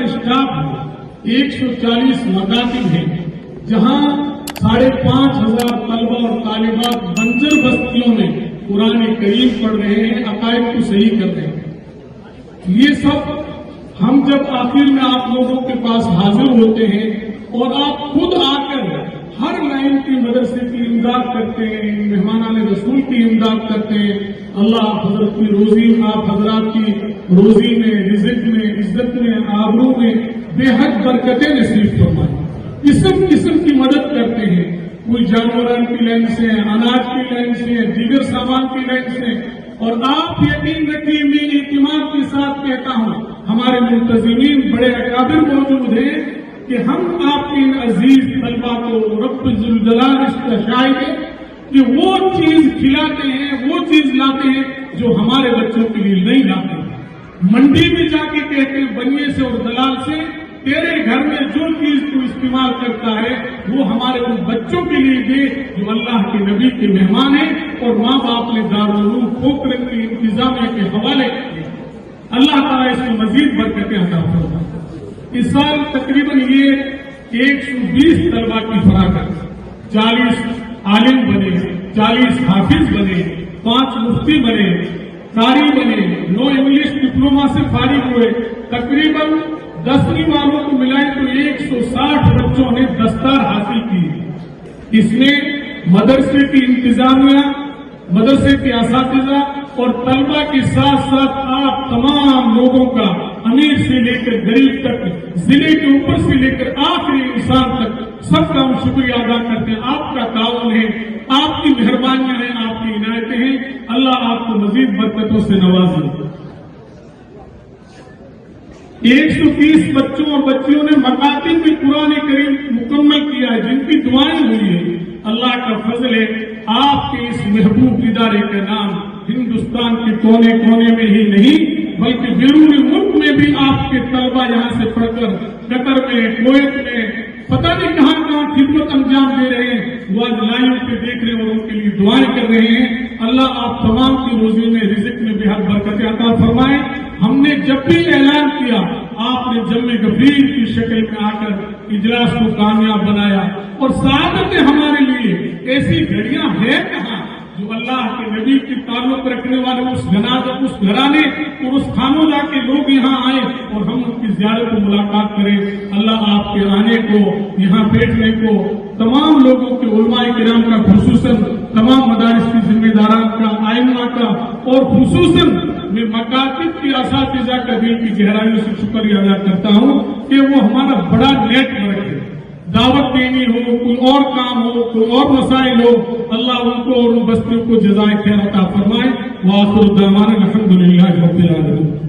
Staff ہے، 140 مکاتب ہیں، جہاں 5,500 طلبہ اور طالبات بنجر بستیوں میں قرآن کریم پڑھ رہے ہیں، عقائد کو صحیح کر رہے ہیں۔ یہ سب ہم جب آخر میں آپ لوگوں کے پاس حاضر ہوتے ہیں اور آپ خود آ کر ہر لائن کی مدرسے کی امداد کرتے ہیں، مہمانان رسول کی امداد کرتے ہیں، اللہ حضرت کی روزی، آپ حضرات کی روزی میں، رزق میں، عزت میں، آبرو میں بے حد برکتیں نصیب فرمائے۔ قسم قسم کی مدد کرتے ہیں، کوئی جانوران کی لائن سے، اناج کی لائن سے، دیگر سامان کی لائن سے، اور آپ یقین رکھیے میں اعتماد کے ساتھ کہتا ہوں، ہمارے منتظمین بڑے اکابر موجود ہیں کہ ہم آپ کے عزیز طلبہ کو رب ذوالجلال اس کا شاہد ہے کہ وہ چیز کھلاتے ہیں، وہ چیز لاتے ہیں جو ہمارے بچوں کے لیے نہیں لاتے ہیں۔ منڈی میں جا کے کہتے ہیں بنیے سے اور دلال سے، تیرے گھر میں جو چیز تو استعمال کرتا ہے وہ ہمارے ان بچوں کے لیے دے جو اللہ کے نبی کے مہمان ہیں اور ماں باپ نے دارالعلوم کھوکھرن کی انتظامیہ کے حوالے کیے۔ اللہ تعالیٰ اس کو مزید برکتیں عطا فرمائے۔ اس سال تقریباً یہ 120 طلبہ کی فراغت، 40 عالم بنے، 40 حافظ بنے، 5 مفتی بنے، قاری بنے، 9 انگلش ڈپلوما سے فارغ ہوئے، تقریباً 10ویں والوں کو ملائے تو 160 بچوں نے دستار حاصل کی۔ اس میں مدرسے کی انتظامیہ، مدرسے کے اساتذہ اور طلبہ کے ساتھ ساتھ آپ تمام لوگوں کا، امیر سے لے کر غریب تک، ضلع کے اوپر سے لے کر آخری انسان تک، سب کا ہم شکریہ ادا کرتے ہیں۔ آپ کا تعاون ہے، آپ کی مہربانیاں ہیں، آپ کی عنایتیں ہیں، اللہ آپ کو مزید برکتوں سے نوازے۔ 130 بچوں اور بچیوں نے مکاتب میں قرآن کریم مکمل کیا ہے، جن کی دعائیں ہوئی ہیں۔ اللہ کا فضل ہے، آپ کے اس محبوب ادارے کا نام ہندوستان کے کونے کونے میں ہی نہیں بلکہ بیرون ملک میں بھی آپ کے طلبہ یہاں سے پڑھ کر قطر میں، کویت میں، پتہ نہیں کہاں کہاں خدمت انجام دے رہے ہیں، وہ آج لائیو پہ دیکھ رہے ہیں اور ان کے لیے دعائیں کر رہے ہیں۔ اللہ آپ تمام کی روزی میں، رزق میں بے حد برکتیں عطا فرمائے۔ ہم نے جب بھی اعلان کیا آپ نے جمع غفیر کی شکل میں آ کر اجلاس کو کامیاب بنایا، اور سعادت ہمارے لیے ایسی گھڑیاں ہیں کہاں جو اللہ کے نبی کے تعلق رکھنے والے اس گھرانے اور اس خانودہ کے لوگ یہاں آئے اور ہم ان کی زیارت و ملاقات کریں۔ اللہ آپ کے آنے کو، یہاں بیٹھنے کو، تمام لوگوں کے علماء کرام کا، خصوصاً تمام مدارس کی ذمہ داران کا، ائمہ کا، اور خصوصاً میں مکاتب کی اساتذہ کا دل کی گہرائیوں سے شکریہ ادا کرتا ہوں کہ وہ ہمارا بڑا نیٹ ورک ہے۔ دعوت دینی ہو، کوئی اور کام ہو، کوئی اور مسائل ہو، اللہ ان کو اور ان بستیوں کو جزائے خیر عطا فرمائے۔ وآخر دعوانا الحمدللہ رب العالمین۔